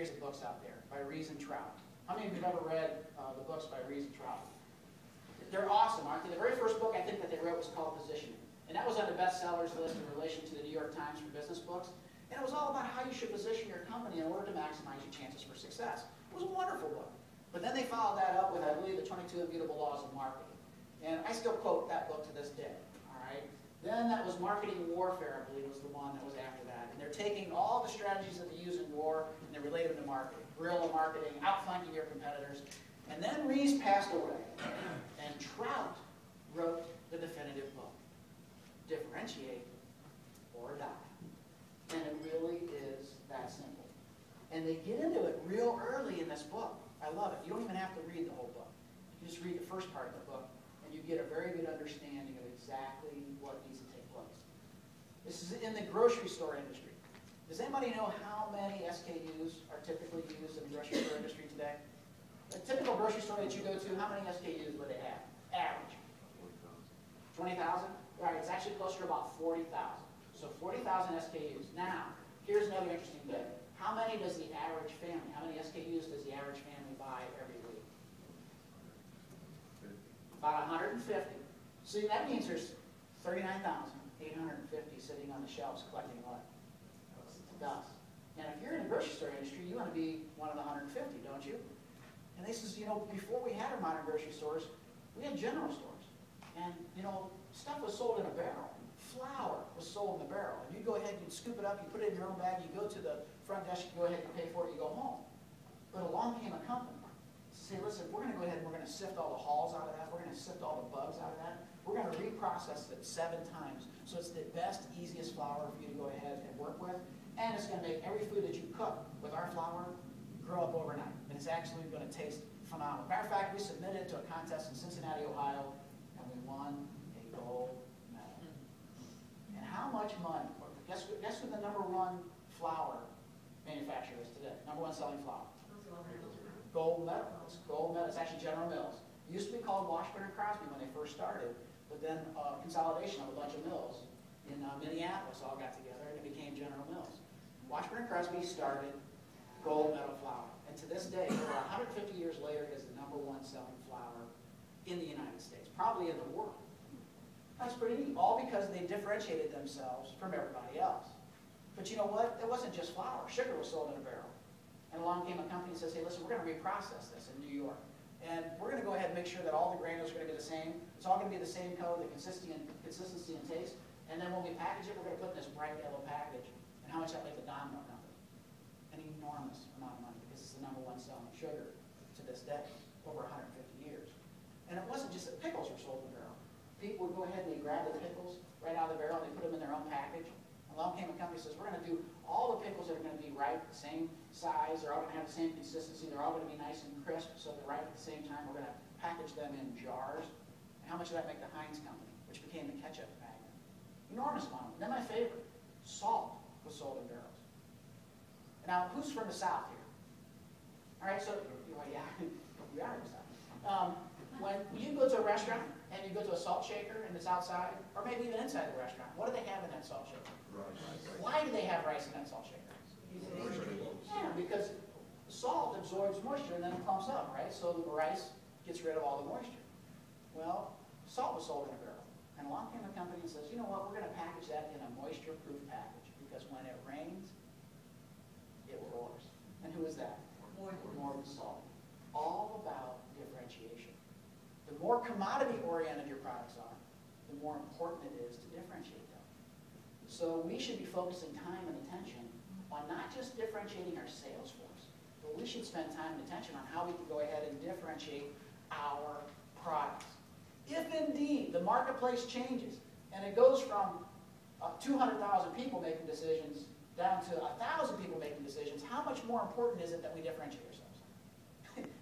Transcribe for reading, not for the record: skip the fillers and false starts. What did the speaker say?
series of books out there by Rees and Trout. How many of you have ever read the books by Rees and Trout? They're awesome, aren't they? The very first book I think that they wrote was called Positioning. And that was on the bestsellers list in relation to the New York Times for business books. And it was all about how you should position your company in order to maximize your chances for success. It was a wonderful book. But then they followed that up with, I believe, the 22 Immutable Laws of Marketing. And I still quote that book to this day. All right? Then that was Marketing Warfare, I believe, was the one that was after that. And they're taking all the strategies that they use in war and they relate them to marketing. Guerrilla marketing, outflanking your competitors. And then Rees passed away. And Trout wrote the definitive book. Differentiate or die. And it really is that simple. And they get into it real early in this book. I love it. You don't even have to read the whole book. You just read the first part of the book, and you get a very good understanding of exactly what needs to take place. This is in the grocery store industry. Does anybody know how many SKUs are typically used in the grocery store industry today? A typical grocery store that you go to, how many SKUs would they have? Average. 20,000? Right, it's actually closer to about 40,000. So 40,000 SKUs. Now, here's another interesting bit. How many does the average family, how many SKUs does the average family buy every week? About 150. See, that means there's 39,850 sitting on the shelves collecting what? Dust. And if you're in the grocery store industry, you want to be one of the 150, don't you? And this is, you know, before we had our modern grocery stores, we had general stores. And, you know, stuff was sold in a barrel. Flour was sold in the barrel. And you go ahead, you scoop it up, you put it in your own bag, you go to the front desk, you go ahead and pay for it, you go home. But along came a company to say, listen, we're going to go ahead and we're going to sift all the hulls out of that. We're going to sift all the bugs out of that. We're going to reprocess it 7 times. So it's the best, easiest flour for you to go ahead and work with. And it's going to make every food that you cook with our flour grow up overnight. And it's actually going to taste phenomenal. Matter of fact, we submitted it to a contest in Cincinnati, Ohio, and we won a gold medal. And how much money? Guess who the #1 flour manufacturer is today? #1 selling flour. Gold medal. It's gold medal. It's actually General Mills. It used to be called Washburn and Crosby when they first started, but then consolidation of a bunch of mills in Minneapolis all got together and it became General Mills. Washburn and Crosby started gold medal flour, and to this day, over 150 years later, it is the #1 selling flour in the United States, probably in the world. That's pretty neat, all because they differentiated themselves from everybody else. But you know what? It wasn't just flour. Sugar was sold in a barrel. And along came a company and says, hey, listen, we're going to reprocess this in New York. And we're going to go ahead and make sure that all the granules are going to be the same. It's all going to be the same color, the consistency and taste. And then when we package it, we're going to put it in this bright yellow package. And how much that make the Domino Company? An enormous amount of money because it's the #1 selling sugar to this day, over 150 years. And it wasn't just that pickles were sold in a barrel. People would go ahead and they grab the pickles right out of the barrel and they put them in their own package. Along came a company that says, we're going to do all the pickles that are going to be ripe, the same size, they're all going to have the same consistency, they're all going to be nice and crisp, so they're ripe at the same time. We're going to package them in jars. And how much did that make the Heinz Company, which became the ketchup magnet? Enormous amount. And then my favorite, salt was sold in barrels. Now, who's from the South here? All right, so, well, yeah, we are in the South. When you go to a restaurant and you go to a salt shaker and it's outside, or maybe even inside the restaurant, what do they have in that salt shaker? Rice. Why do they have rice in that salt shaker? Yeah, because salt absorbs moisture and then it clumps up, right? So the rice gets rid of all the moisture. Well, salt was sold in a barrel. And along came a company and says, you know what, we're going to package that in a moisture-proof package because when it rains, it roars. And who is that? More than salt. All about differentiation. The more commodity-oriented your products are, the more important it is to differentiate them. So we should be focusing time and attention on not just differentiating our sales force, but we should spend time and attention on how we can go ahead and differentiate our products. If indeed the marketplace changes and it goes from 200,000 people making decisions down to 1,000 people making decisions, how much more important is it that we differentiate ourselves?